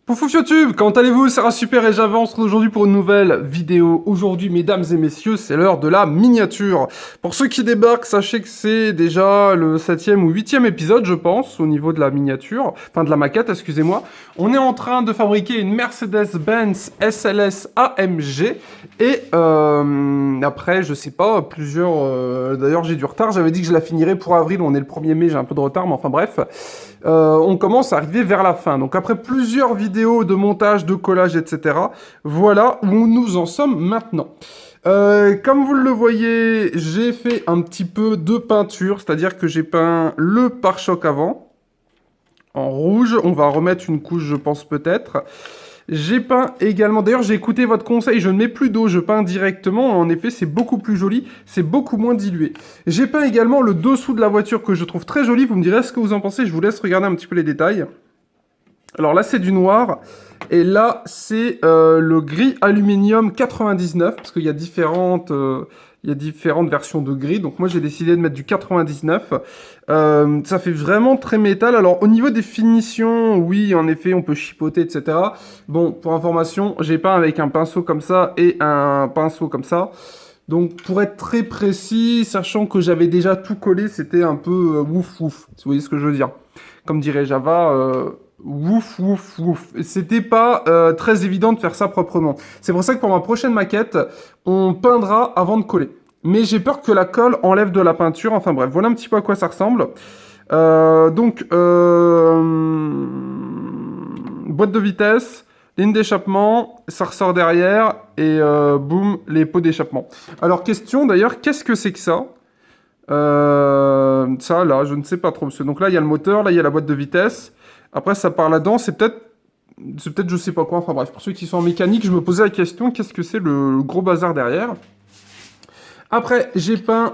Poufouf YouTube, comment allez-vous? C'est Super et j'avance aujourd'hui pour une nouvelle vidéo. Aujourd'hui, mesdames et messieurs, c'est l'heure de la miniature. Pour ceux qui débarquent, sachez que c'est déjà le 7e ou 8e épisode, je pense, au niveau de la miniature, enfin de la maquette, excusez-moi. On est en train de fabriquer une Mercedes-Benz SLS AMG et après, je sais pas, plusieurs... D'ailleurs, j'ai du retard, j'avais dit que je la finirais pour avril, on est le 1er mai, j'ai un peu de retard, mais enfin bref. On commence à arriver vers la fin. Donc après plusieurs vidéos de montage, de collage, etc., voilà où nous en sommes maintenant. Comme vous le voyez, j'ai fait un petit peu de peinture, c'est-à-dire que j'ai peint le pare-choc avant, en rouge. On va remettre une couche, je pense peut-être. J'ai peint également, d'ailleurs j'ai écouté votre conseil, je ne mets plus d'eau, je peins directement, en effet c'est beaucoup plus joli, c'est beaucoup moins dilué. J'ai peint également le dessous de la voiture que je trouve très joli, vous me direz ce que vous en pensez, je vous laisse regarder un petit peu les détails. Alors là c'est du noir, et là c'est le gris aluminium 99, parce qu'il y a différentes versions de gris, donc moi j'ai décidé de mettre du 99. Ça fait vraiment très métal. Alors au niveau des finitions, oui en effet on peut chipoter, etc. Bon, pour information, j'ai peint avec un pinceau comme ça et un pinceau comme ça. Donc pour être très précis, sachant que j'avais déjà tout collé, c'était un peu wouf wouf, si vous voyez ce que je veux dire. Comme dirait Java, wouf wouf wouf. C'était pas très évident de faire ça proprement. C'est pour ça que pour ma prochaine maquette, on peindra avant de coller. Mais j'ai peur que la colle enlève de la peinture. Enfin bref, voilà un petit peu à quoi ça ressemble. Boîte de vitesse, ligne d'échappement, ça ressort derrière et boum, les pots d'échappement. Alors question d'ailleurs, qu'est-ce que c'est que ça? Ça là, je ne sais pas trop. Donc là, il y a le moteur, là, il y a la boîte de vitesse. Après, ça part là-dedans, c'est peut-être je sais pas quoi. Enfin bref, pour ceux qui sont en mécanique, je me posais la question, qu'est-ce que c'est le gros bazar derrière? Après, j'ai peint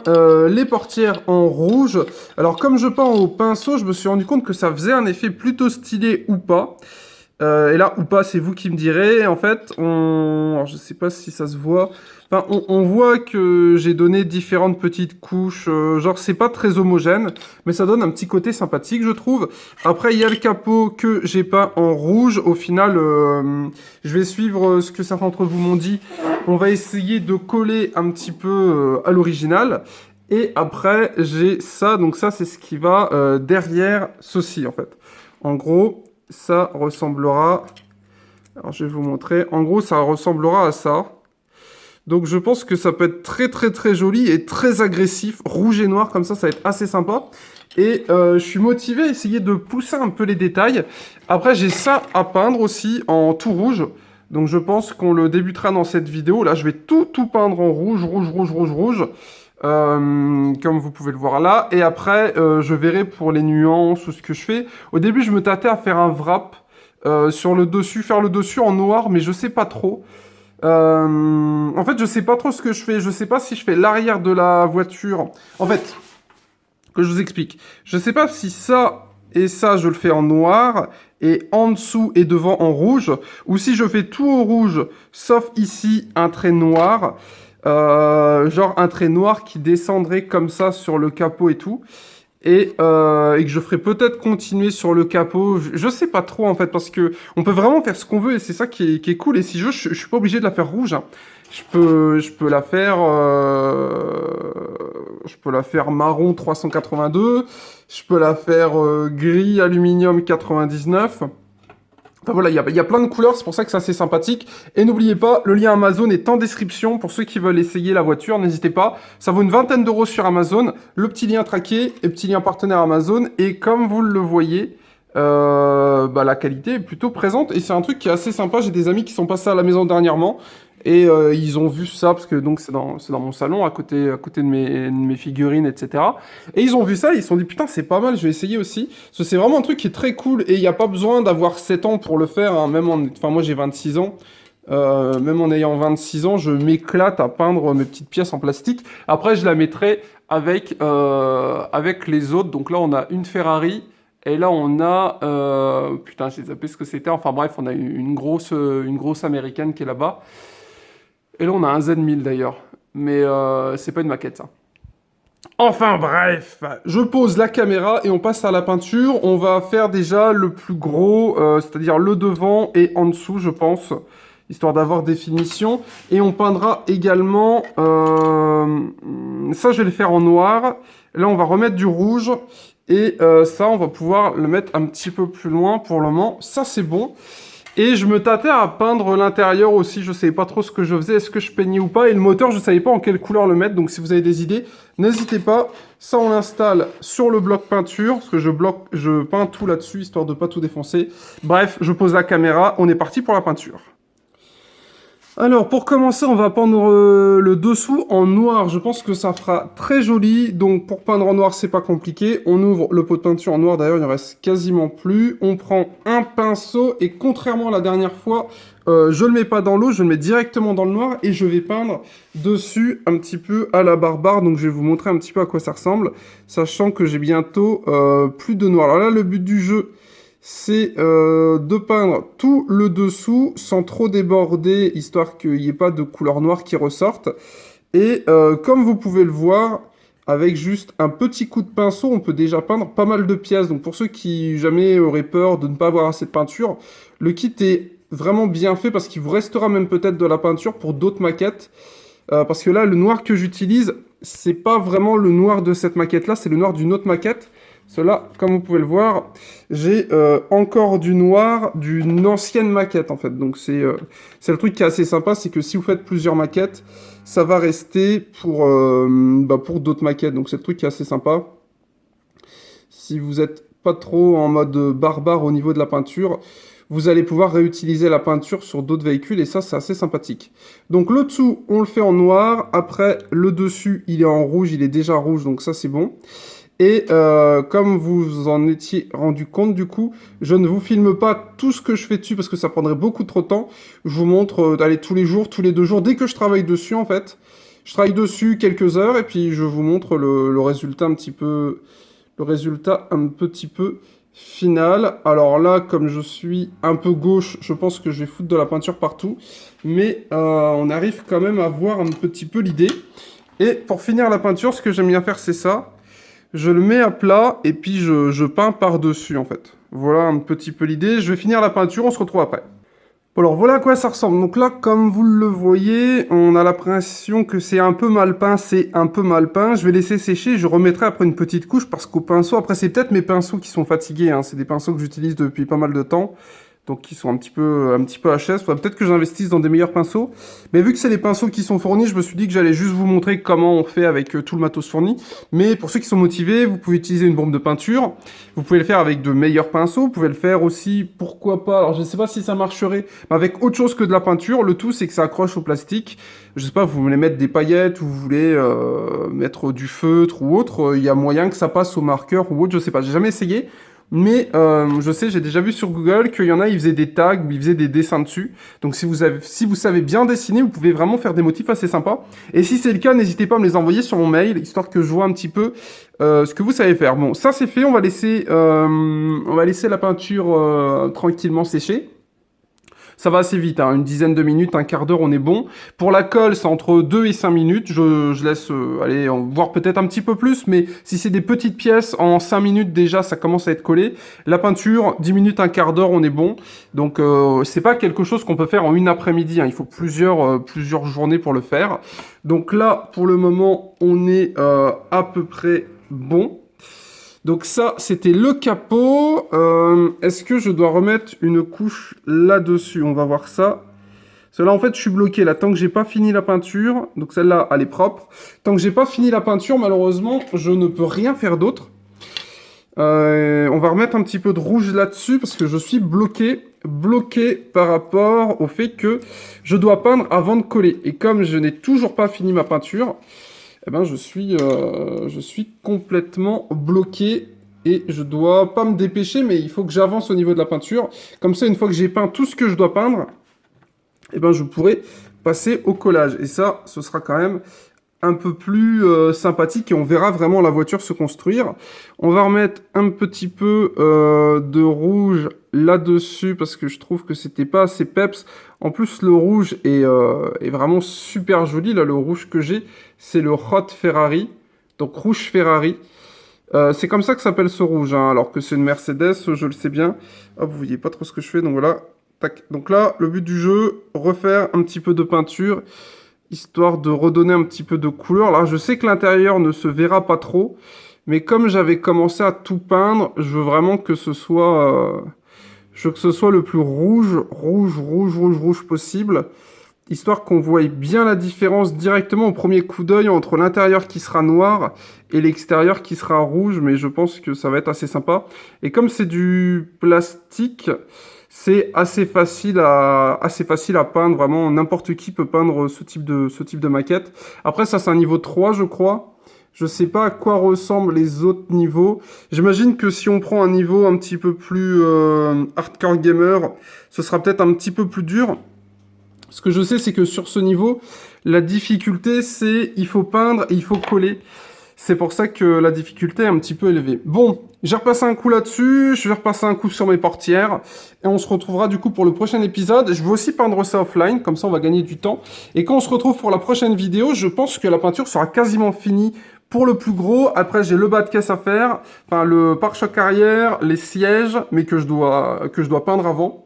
les portières en rouge. Alors, comme je peins au pinceau, je me suis rendu compte que ça faisait un effet plutôt stylé ou pas. Et là, ou pas, c'est vous qui me direz. En fait, alors, je sais pas si ça se voit. Enfin, on voit que j'ai donné différentes petites couches. Genre, c'est pas très homogène, mais ça donne un petit côté sympathique, je trouve. Après, il y a le capot que j'ai peint en rouge. Au final, je vais suivre ce que certains d'entre vous m'ont dit. On va essayer de coller un petit peu à l'original. Et après, j'ai ça. Donc ça, c'est ce qui va derrière ceci, en fait. En gros, ça ressemblera... Alors, je vais vous montrer. En gros, ça ressemblera à ça. Donc, je pense que ça peut être très, très, très joli et très agressif. Rouge et noir, comme ça va être assez sympa. Et je suis motivé à essayer de pousser un peu les détails. Après, j'ai ça à peindre aussi en tout rouge. Donc, je pense qu'on le débutera dans cette vidéo. Là, je vais tout peindre en rouge, rouge, rouge, rouge, rouge. Comme vous pouvez le voir là. Et après, je verrai pour les nuances ou ce que je fais. Au début, je me tâtais à faire un wrap sur le dessus, faire le dessus en noir, mais je sais pas trop. En fait, je sais pas trop ce que je fais. Je sais pas si je fais l'arrière de la voiture. En fait, que je vous explique. Je sais pas si ça et ça, je le fais en noir, et en dessous et devant en rouge, ou si je fais tout au rouge, sauf ici, un trait noir. Genre un trait noir qui descendrait comme ça sur le capot et tout. Et que je ferai peut-être continuer sur le capot. Je sais pas trop en fait, parce que on peut vraiment faire ce qu'on veut et c'est ça qui est cool. Et si je suis pas obligé de la faire rouge. Hein. Je peux la faire marron 382. Je peux la faire gris aluminium 99. Enfin voilà, il y a plein de couleurs, c'est pour ça que c'est assez sympathique. Et n'oubliez pas, le lien Amazon est en description pour ceux qui veulent essayer la voiture, n'hésitez pas. Ça vaut une vingtaine d'euros sur Amazon, le petit lien traqué et petit lien partenaire Amazon. Et comme vous le voyez, la qualité est plutôt présente et c'est un truc qui est assez sympa. J'ai des amis qui sont passés à la maison dernièrement et ils ont vu ça parce que donc c'est dans mon salon à côté de mes figurines, etc. Et ils ont vu ça, ils se sont dit putain c'est pas mal, je vais essayer aussi. Parce que c'est vraiment un truc qui est très cool et il n'y a pas besoin d'avoir 7 ans pour le faire. Hein, enfin moi j'ai 26 ans. Même en ayant 26 ans, je m'éclate à peindre mes petites pièces en plastique. Après, je la mettrai avec les autres. Donc là, on a une Ferrari. Et là, on a... putain, j'ai zappé ce que c'était. Enfin bref, on a une grosse américaine qui est là-bas. Et là, on a un Z1000 d'ailleurs. Mais c'est pas une maquette, ça. Enfin bref, je pose la caméra et on passe à la peinture. On va faire déjà le plus gros, c'est-à-dire le devant et en dessous, je pense, histoire d'avoir des finitions. Et on peindra également, ça je vais le faire en noir. Là on va remettre du rouge et ça on va pouvoir le mettre un petit peu plus loin pour le moment. Ça c'est bon. Et je me tâtais à peindre l'intérieur aussi, je savais pas trop ce que je faisais, est-ce que je peignais ou pas, et le moteur je savais pas en quelle couleur le mettre, donc si vous avez des idées, n'hésitez pas. Ça on l'installe sur le bloc peinture, parce que je peins tout là-dessus, histoire de pas tout défoncer. Bref, je pose la caméra, on est parti pour la peinture. Alors, pour commencer, on va peindre le dessous en noir. Je pense que ça fera très joli. Donc, pour peindre en noir, c'est pas compliqué. On ouvre le pot de peinture en noir. D'ailleurs, il ne reste quasiment plus. On prend un pinceau et contrairement à la dernière fois, je le mets pas dans l'eau, je le mets directement dans le noir et je vais peindre dessus un petit peu à la barbare. Donc, je vais vous montrer un petit peu à quoi ça ressemble, sachant que j'ai bientôt plus de noir. Alors là, le but du jeu, c'est de peindre tout le dessous sans trop déborder, histoire qu'il n'y ait pas de couleur noire qui ressorte. Et comme vous pouvez le voir, avec juste un petit coup de pinceau, on peut déjà peindre pas mal de pièces. Donc pour ceux qui jamais auraient peur de ne pas avoir assez de peinture, le kit est vraiment bien fait parce qu'il vous restera même peut-être de la peinture pour d'autres maquettes. Parce que là, le noir que j'utilise, c'est pas vraiment le noir de cette maquette-là, c'est le noir d'une autre maquette. Cela, comme vous pouvez le voir, j'ai encore du noir d'une ancienne maquette en fait. Donc c'est le truc qui est assez sympa, c'est que si vous faites plusieurs maquettes, ça va rester pour d'autres maquettes. Donc c'est le truc qui est assez sympa. Si vous n'êtes pas trop en mode barbare au niveau de la peinture, vous allez pouvoir réutiliser la peinture sur d'autres véhicules et ça c'est assez sympathique. Donc le dessous, on le fait en noir. Après, le dessus, il est en rouge, il est déjà rouge, donc ça c'est bon. Et comme vous en étiez rendu compte, du coup, je ne vous filme pas tout ce que je fais dessus parce que ça prendrait beaucoup trop de temps. Je vous montre d'aller tous les jours, tous les 2 jours, dès que je travaille dessus en fait. Je travaille dessus quelques heures et puis je vous montre le résultat un petit peu, final. Alors là, comme je suis un peu gauche, je pense que je vais foutre de la peinture partout. Mais on arrive quand même à voir un petit peu l'idée. Et pour finir la peinture, ce que j'aime bien faire, c'est ça. Je le mets à plat et puis je peins par-dessus en fait. Voilà un petit peu l'idée. Je vais finir la peinture, on se retrouve après. Bon, alors voilà à quoi ça ressemble. Donc là, comme vous le voyez, on a l'impression que c'est un peu mal peint, c'est un peu mal peint. Je vais laisser sécher, je remettrai après une petite couche parce qu'au pinceau, après c'est peut-être mes pinceaux qui sont fatigués, hein. C'est des pinceaux que j'utilise depuis pas mal de temps. Donc qui sont un petit peu HS. Faudrait peut-être que j'investisse dans des meilleurs pinceaux. Mais vu que c'est les pinceaux qui sont fournis, je me suis dit que j'allais juste vous montrer comment on fait avec tout le matos fourni. Mais pour ceux qui sont motivés, vous pouvez utiliser une bombe de peinture. Vous pouvez le faire avec de meilleurs pinceaux. Vous pouvez le faire aussi, pourquoi pas, alors je ne sais pas si ça marcherait, mais avec autre chose que de la peinture. Le tout, c'est que ça accroche au plastique. Je sais pas, vous voulez mettre des paillettes ou vous voulez mettre du feutre ou autre. Il y a moyen que ça passe au marqueur ou autre, je sais pas. J'ai jamais essayé. Mais je sais, j'ai déjà vu sur Google qu'il y en a, ils faisaient des tags, ils faisaient des dessins dessus. Donc si vous savez bien dessiner, vous pouvez vraiment faire des motifs assez sympas. Et si c'est le cas, n'hésitez pas à me les envoyer sur mon mail, histoire que je vois un petit peu ce que vous savez faire. Bon, ça c'est fait, on va laisser la peinture tranquillement sécher. Ça va assez vite, hein, une dizaine de minutes, un quart d'heure, on est bon. Pour la colle, c'est entre 2 et 5 minutes. Je laisse aller voir peut-être un petit peu plus, mais si c'est des petites pièces, en 5 minutes déjà, ça commence à être collé. La peinture, 10 minutes, un quart d'heure, on est bon. Donc, c'est pas quelque chose qu'on peut faire en une après-midi, hein. Il faut plusieurs journées pour le faire. Donc là, pour le moment, on est à peu près bon. Donc ça, c'était le capot. Est-ce que je dois remettre une couche là-dessus? On va voir ça. Celle-là, en fait, je suis bloqué là. Tant que j'ai pas fini la peinture, donc celle-là, elle est propre. Tant que j'ai pas fini la peinture, malheureusement, je ne peux rien faire d'autre. On va remettre un petit peu de rouge là-dessus parce que je suis bloqué par rapport au fait que je dois peindre avant de coller. Et comme je n'ai toujours pas fini ma peinture, eh ben, je suis complètement bloqué et je dois pas me dépêcher, mais il faut que j'avance au niveau de la peinture. Comme ça, une fois que j'ai peint tout ce que je dois peindre, eh ben, je pourrai passer au collage. Et ça, ce sera quand même un peu plus sympathique et on verra vraiment la voiture se construire. On va remettre un petit peu de rouge là-dessus parce que je trouve que c'était pas assez peps. En plus, le rouge est vraiment super joli. Là, le rouge que j'ai, c'est le Hot Ferrari. Donc rouge Ferrari. C'est comme ça que s'appelle ce rouge, hein, alors que c'est une Mercedes, je le sais bien. Hop, vous voyez pas trop ce que je fais, donc voilà. Tac. Donc là, le but du jeu, refaire un petit peu de peinture, histoire de redonner un petit peu de couleur. Là, je sais que l'intérieur ne se verra pas trop, mais comme j'avais commencé à tout peindre, je veux vraiment que ce soit, je veux que ce soit le plus rouge possible, histoire qu'on voie bien la différence directement au premier coup d'œil entre l'intérieur qui sera noir et l'extérieur qui sera rouge, mais je pense que ça va être assez sympa. Et comme c'est du plastique, c'est assez facile à peindre, vraiment n'importe qui peut peindre ce type de maquette. Après ça c'est un niveau 3 je crois. Je sais pas à quoi ressemblent les autres niveaux. J'imagine que si on prend un niveau un petit peu plus hardcore gamer, ce sera peut-être un petit peu plus dur. Ce que je sais, c'est que sur ce niveau, la difficulté, c'est il faut peindre et il faut coller. C'est pour ça que la difficulté est un petit peu élevée. Bon, j'ai repassé un coup là-dessus, je vais repasser un coup sur mes portières, et on se retrouvera du coup pour le prochain épisode. Je vais aussi peindre ça offline, comme ça on va gagner du temps. Et quand on se retrouve pour la prochaine vidéo, je pense que la peinture sera quasiment finie pour le plus gros. Après, j'ai le bas de caisse à faire, enfin le pare-choc arrière, les sièges, mais que je dois peindre avant.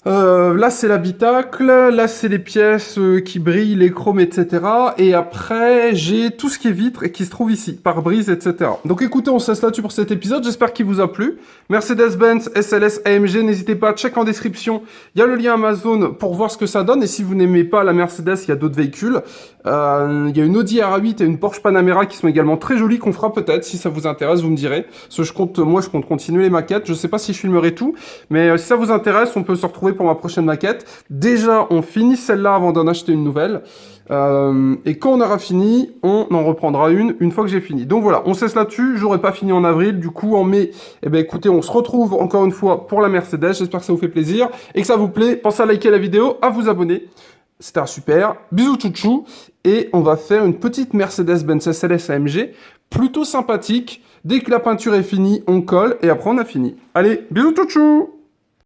Là, c'est l'habitacle, là, c'est les pièces qui brillent, les chromes, etc. Et après, j'ai tout ce qui est vitre et qui se trouve ici, pare-brise, etc. Donc écoutez, on se laisse là-dessus pour cet épisode, j'espère qu'il vous a plu. Mercedes-Benz, SLS, AMG, n'hésitez pas, check en description, il y a le lien Amazon pour voir ce que ça donne. Et si vous n'aimez pas la Mercedes, il y a d'autres véhicules. Il y a une Audi R8 et une Porsche Panamera qui sont également très jolies, qu'on fera peut-être, si ça vous intéresse, vous me direz. Parce que moi, je compte continuer les maquettes, je sais pas si je filmerai tout, mais si ça vous intéresse, on peut se retrouver pour ma prochaine maquette. Déjà, on finit celle-là avant d'en acheter une nouvelle. Et quand on aura fini, on en reprendra une fois que j'ai fini. Donc voilà, on cesse là-dessus. J'aurais pas fini en avril. Du coup, en mai, eh ben écoutez, on se retrouve encore une fois pour la Mercedes. J'espère que ça vous fait plaisir et que ça vous plaît. Pensez à liker la vidéo, à vous abonner. C'était un super. Bisous chouchou. Et on va faire une petite Mercedes-Benz SLS AMG plutôt sympathique. Dès que la peinture est finie, on colle et après on a fini. Allez, bisous chouchou.